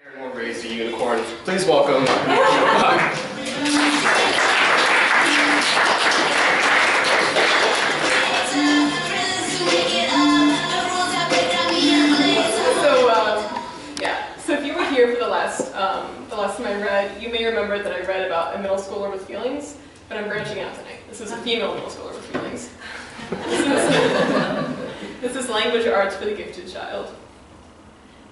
Everyone raised a unicorn. Please welcome Nina Sabak. So if you were here for the last time I read, you may remember that I read about a middle schooler with feelings, but I'm branching out tonight. This is a female middle schooler with feelings. This is language arts for the gifted child.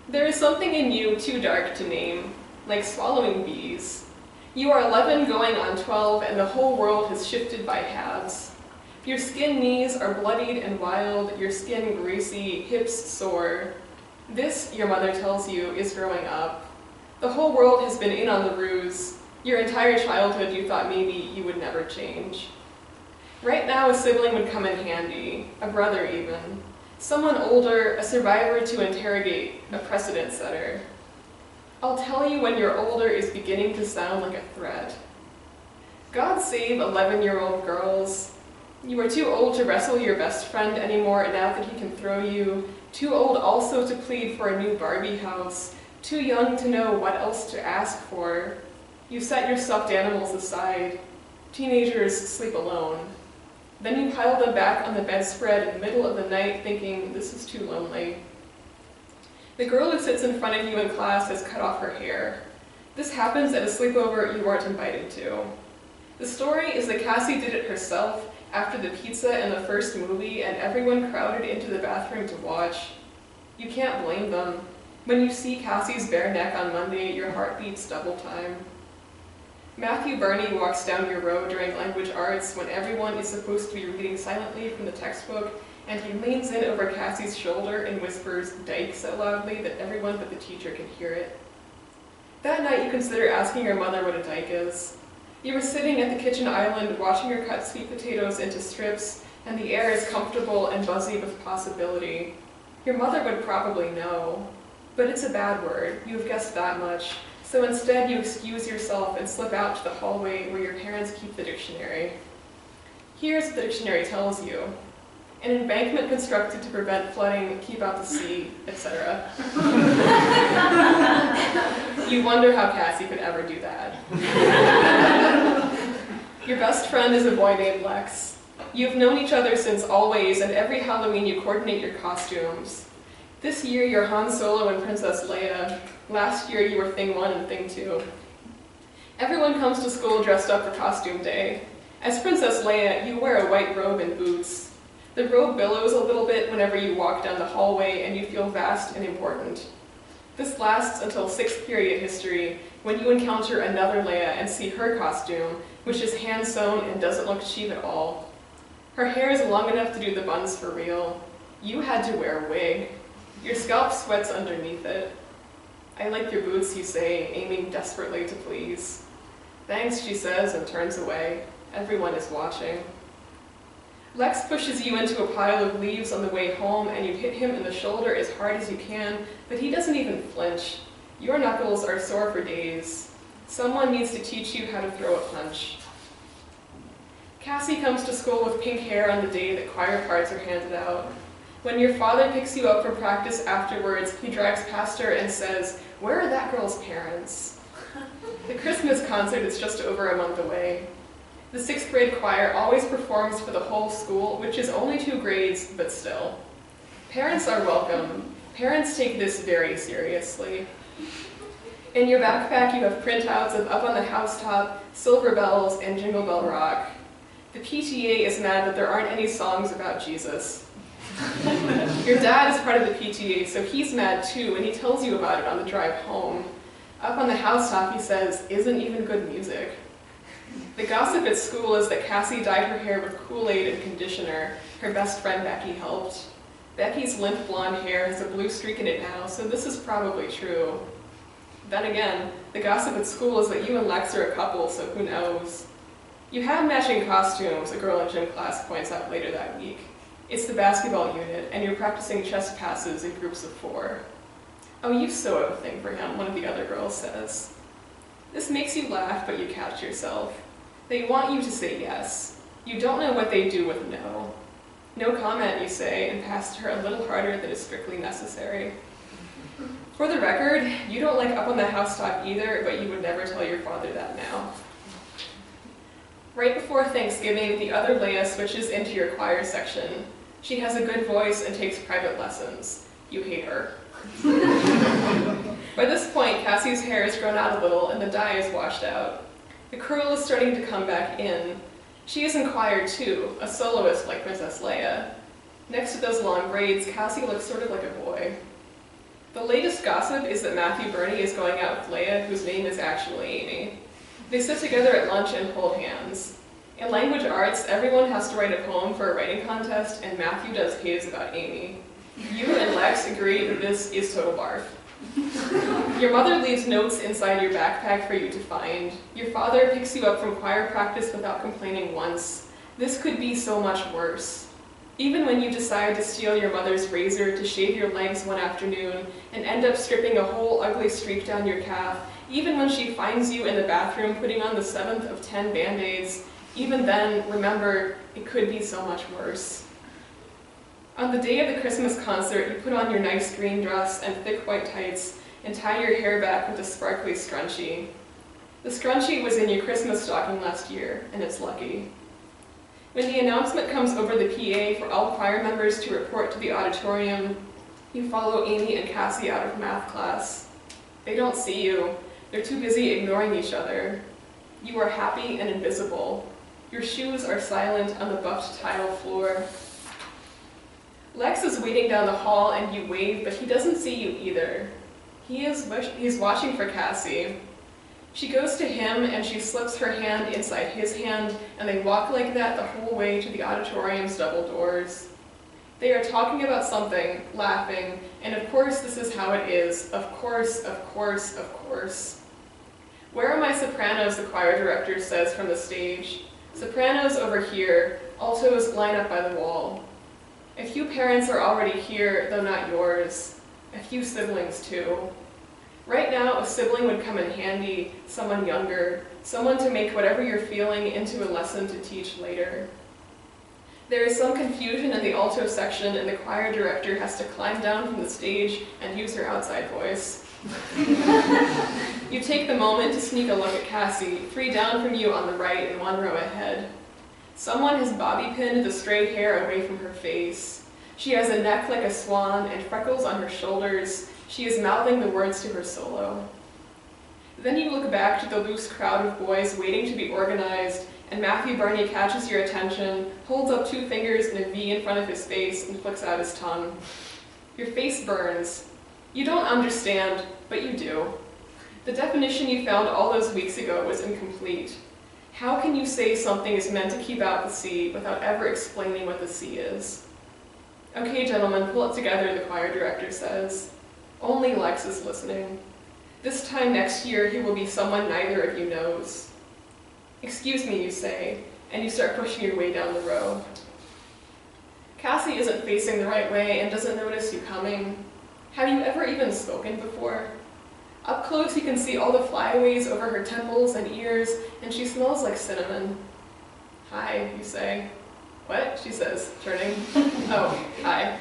There is something in you too dark to name, like swallowing bees. You are 11 going on 12, and the whole world has shifted by halves. Your skin knees are bloodied and wild, your skin greasy, hips sore. This, your mother tells you, is growing up. The whole world has been in on the ruse. Your entire childhood you thought maybe you would never change. Right now a sibling would come in handy, a brother even. Someone older, a survivor to interrogate, a precedent setter. I'll tell you when you're older is beginning to sound like a threat. God save 11-year-old girls. You are too old to wrestle your best friend anymore now that he can throw you, too old also to plead for a new Barbie house, too young to know what else to ask for. You set your stuffed animals aside. Teenagers sleep alone. Then you pile them back on the bedspread in the middle of the night thinking, this is too lonely. The girl who sits in front of you in class has cut off her hair. This happens at a sleepover you weren't invited to. The story is that Cassie did it herself after the pizza in the first movie and everyone crowded into the bathroom to watch. You can't blame them. When you see Cassie's bare neck on Monday, your heart beats double time. Matthew Burney walks down your row during language arts when everyone is supposed to be reading silently from the textbook, and he leans in over Cassie's shoulder and whispers "dyke" so loudly that everyone but the teacher can hear it. That night you consider asking your mother what a dyke is. You were sitting at the kitchen island watching her cut sweet potatoes into strips, and the air is comfortable and buzzy with possibility. Your mother would probably know, but it's a bad word, you've guessed that much, so instead you excuse yourself and slip out to the hallway where your parents keep the dictionary. Here's what the dictionary tells you. An embankment constructed to prevent flooding, keep out the sea, etc. You wonder how Cassie could ever do that. Your best friend is a boy named Lex. You've known each other since always, and every Halloween you coordinate your costumes. This year you're Han Solo and Princess Leia. Last year you were Thing 1 and Thing 2. Everyone comes to school dressed up for costume day. As Princess Leia, you wear a white robe and boots. The robe billows a little bit whenever you walk down the hallway and you feel vast and important. This lasts until 6th period history, when you encounter another Leia and see her costume, which is hand-sewn and doesn't look cheap at all. Her hair is long enough to do the buns for real. You had to wear a wig. Your scalp sweats underneath it. I like your boots, you say, aiming desperately to please. Thanks, she says, and turns away. Everyone is watching. Lex pushes you into a pile of leaves on the way home, and you hit him in the shoulder as hard as you can, but he doesn't even flinch. Your knuckles are sore for days. Someone needs to teach you how to throw a punch. Cassie comes to school with pink hair on the day that choir parts are handed out. When your father picks you up from practice afterwards, he drives past her and says, "Where are that girl's parents?" The Christmas concert is just over a month away. The 6th grade choir always performs for the whole school, which is only 2 grades, but still. Parents are welcome. Parents take this very seriously. In your backpack you have printouts of Up on the Housetop, Silver Bells, and Jingle Bell Rock. The PTA is mad that there aren't any songs about Jesus. Your dad is part of the PTA, so he's mad too, and he tells you about it on the drive home. Up on the Housetop, he says, isn't even good music. The gossip at school is that Cassie dyed her hair with Kool-Aid and conditioner. Her best friend Becky helped. Becky's limp blonde hair has a blue streak in it now, so this is probably true. Then again, the gossip at school is that you and Lex are a couple, so who knows? You have matching costumes, a girl in gym class points out later that week. It's the basketball unit, and you're practicing chest passes in groups of 4. Oh, you so have a thing for him, one of the other girls says. This makes you laugh, but you catch yourself. They want you to say yes. You don't know what they do with no. No comment, you say, and pass her a little harder than is strictly necessary. For the record, you don't like up on the housetop either, but you would never tell your father that now. Right before Thanksgiving, the other Leia switches into your choir section. She has a good voice and takes private lessons. You hate her. By this point, Cassie's hair has grown out a little and the dye is washed out. The curl is starting to come back in. She is in choir too, a soloist like Princess Leia. Next to those long braids, Cassie looks sort of like a boy. The latest gossip is that Matthew Burney is going out with Leia, whose name is actually Amy. They sit together at lunch and hold hands. In language arts, everyone has to write a poem for a writing contest, and Matthew does his about Amy. You and Lex agree that this is total barf. Your mother leaves notes inside your backpack for you to find. Your father picks you up from choir practice without complaining once. This could be so much worse. Even when you decide to steal your mother's razor to shave your legs one afternoon and end up stripping a whole ugly streak down your calf, even when she finds you in the bathroom putting on the 7th of 10 Band-Aids, even then, remember, it could be so much worse. On the day of the Christmas concert, you put on your nice green dress and thick white tights and tie your hair back with a sparkly scrunchie. The scrunchie was in your Christmas stocking last year, and it's lucky. When the announcement comes over the PA for all choir members to report to the auditorium, you follow Amy and Cassie out of math class. They don't see you. They're too busy ignoring each other. You are happy and invisible. Your shoes are silent on the buffed tile floor. Lex is waiting down the hall and you wave, but he doesn't see you either. He's watching for Cassie. She goes to him and she slips her hand inside his hand, and they walk like that the whole way to the auditorium's double doors. They are talking about something, laughing, and of course this is how it is. Of course, of course, of course. Where are my sopranos, the choir director says from the stage. Sopranos over here, altos line up by the wall. A few parents are already here, though not yours. A few siblings too. Right now, a sibling would come in handy, someone younger, someone to make whatever you're feeling into a lesson to teach later. There is some confusion in the alto section, and the choir director has to climb down from the stage and use her outside voice. You take the moment to sneak a look at Cassie, 3 down from you on the right and 1 row ahead. Someone has bobby-pinned the straight hair away from her face. She has a neck like a swan and freckles on her shoulders. She is mouthing the words to her solo. Then you look back to the loose crowd of boys waiting to be organized, and Matthew Burney catches your attention, holds up 2 fingers in a V in front of his face, and flicks out his tongue. Your face burns. You don't understand, but you do. The definition you found all those weeks ago was incomplete. How can you say something is meant to keep out the sea without ever explaining what the sea is? Okay, gentlemen, pull it together, the choir director says. Only Lex is listening. This time next year, he will be someone neither of you knows. Excuse me, you say, and you start pushing your way down the row. Cassie isn't facing the right way and doesn't notice you coming. Have you ever even spoken before? Up close, you can see all the flyaways over her temples and ears, and she smells like cinnamon. Hi, you say. What? She says, turning. Oh, hi.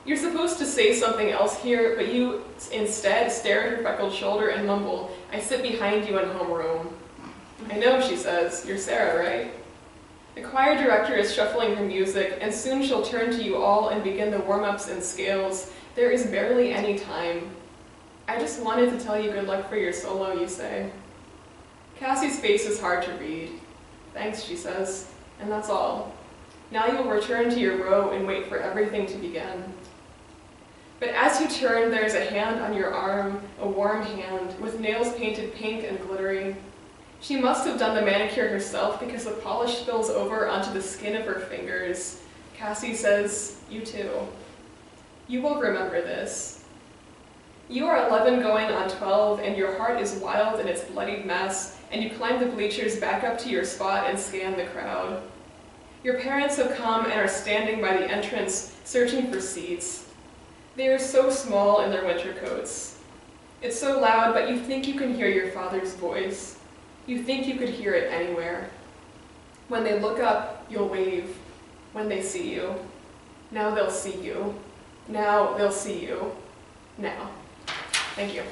You're supposed to say something else here, but you instead stare at her freckled shoulder and mumble, I sit behind you in homeroom. I know, she says. You're Sarah, right? The choir director is shuffling her music, and soon she'll turn to you all and begin the warm-ups and scales. There is barely any time. I just wanted to tell you good luck for your solo, you say. Cassie's face is hard to read. Thanks, she says, and that's all. Now you'll return to your row and wait for everything to begin. But as you turn, there is a hand on your arm, a warm hand, with nails painted pink and glittery. She must have done the manicure herself because the polish spills over onto the skin of her fingers. Cassie says, you too. You will remember this. You are 11 going on 12, and your heart is wild in its bloodied mess, and you climb the bleachers back up to your spot and scan the crowd. Your parents have come and are standing by the entrance, searching for seats. They are so small in their winter coats. It's so loud, but you think you can hear your father's voice. You think you could hear it anywhere. When they look up, you'll wave. When they see you. Now they'll see you. Now they'll see you. Now. Thank you.